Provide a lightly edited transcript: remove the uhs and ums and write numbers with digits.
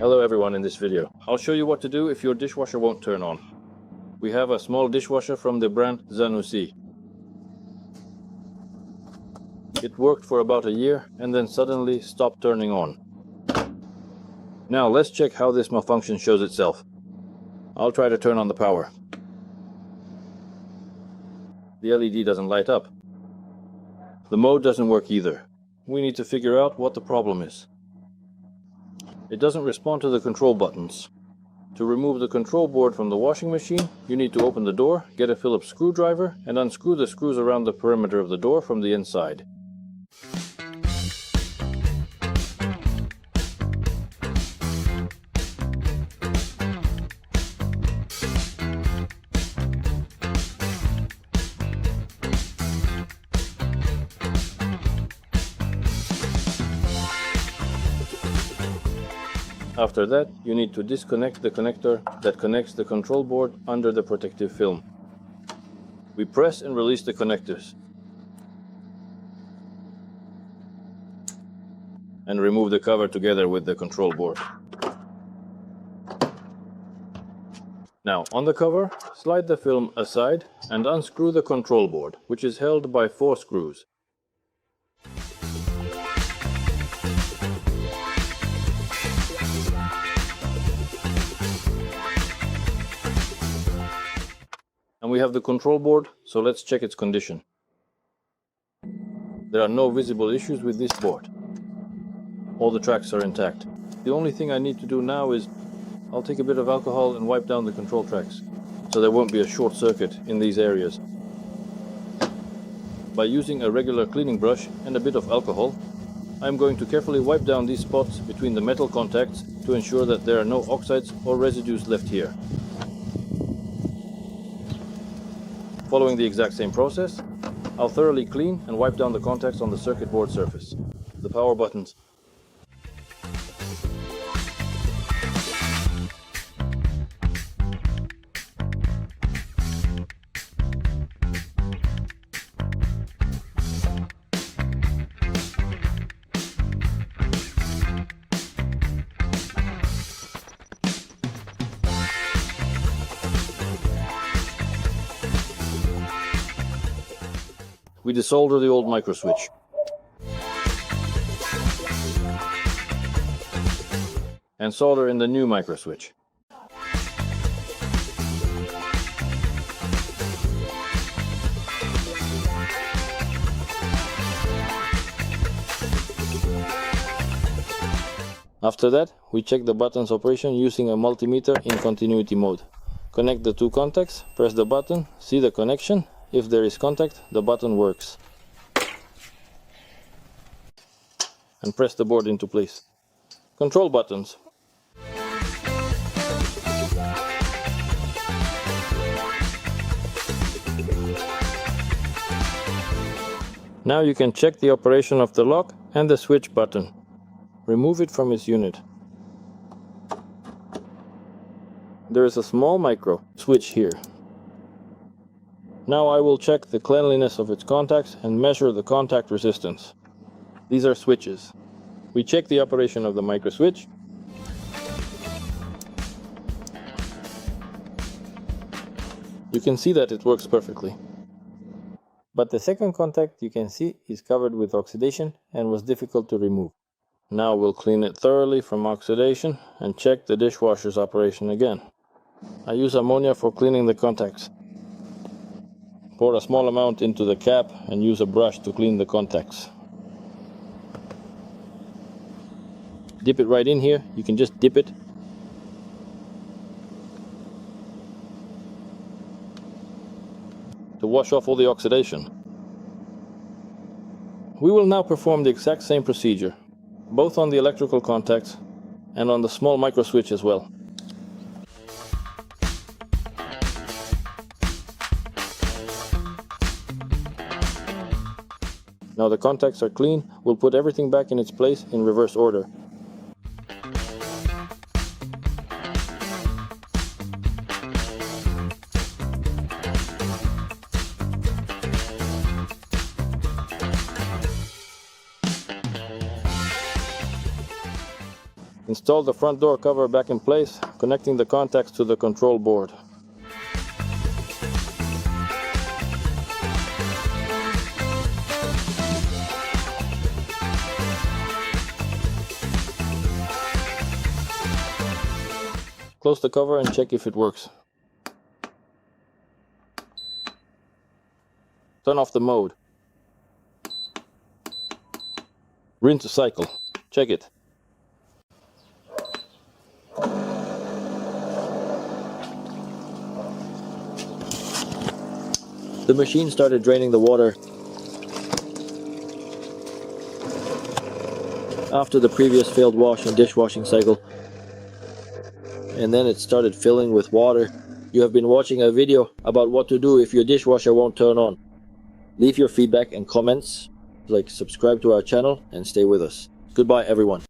Hello everyone. In this video I'll show you what to do if your dishwasher won't turn on. We have a small dishwasher from the brand Zanussi. It worked for about a year and then suddenly stopped turning on. Now let's check how this malfunction shows itself. I'll try to turn on the power. The LED doesn't light up. The mode doesn't work either. We need to figure out what the problem is. It doesn't respond to the control buttons. To remove the control board from the washing machine, you need to open the door, get a Phillips screwdriver, and unscrew the screws around the perimeter of the door from the inside. After that, you need to disconnect the connector that connects the control board under the protective film. We press and release the connectors and remove the cover together with the control board. Now, on the cover, slide the film aside and unscrew the control board, which is held by 4 screws. And we have the control board, so let's check its condition. There are no visible issues with this board. All the tracks are intact. The only thing I need to do now is I'll take a bit of alcohol and wipe down the control tracks, so there won't be a short circuit in these areas. By using a regular cleaning brush and a bit of alcohol, I'm going to carefully wipe down these spots between the metal contacts to ensure that there are no oxides or residues left here. Following the exact same process, I'll thoroughly clean and wipe down the contacts on the circuit board surface, the power buttons. We desolder the old microswitch. And solder in the new microswitch. After that, we check the button's operation using a multimeter in continuity mode. Connect the 2 contacts, press the button, see the connection. If there is contact, the button works. And press the board into place. Control buttons. Now you can check the operation of the lock and the switch button. Remove it from its unit. There is a small micro switch here. Now I will check the cleanliness of its contacts and measure the contact resistance. These are switches. We check the operation of the micro switch. You can see that it works perfectly. But the second contact, you can see, is covered with oxidation and was difficult to remove. Now we'll clean it thoroughly from oxidation and check the dishwasher's operation again. I use ammonia for cleaning the contacts. Pour a small amount into the cap and use a brush to clean the contacts. Dip it right in here. You can just dip it. To wash off all the oxidation. We will now perform the exact same procedure, both on the electrical contacts and on the small micro switch as well. Now the contacts are clean, we'll put everything back in its place in reverse order. Install the front door cover back in place, connecting the contacts to the control board. Close the cover and check if it works. Turn off the mode. Rinse the cycle. Check it. The machine started draining the water after the previous failed wash and dishwashing cycle, and then it started filling with water. You have been watching a video about what to do if your dishwasher won't turn on. Leave your feedback and comments, subscribe to our channel, and stay with us. Goodbye, everyone.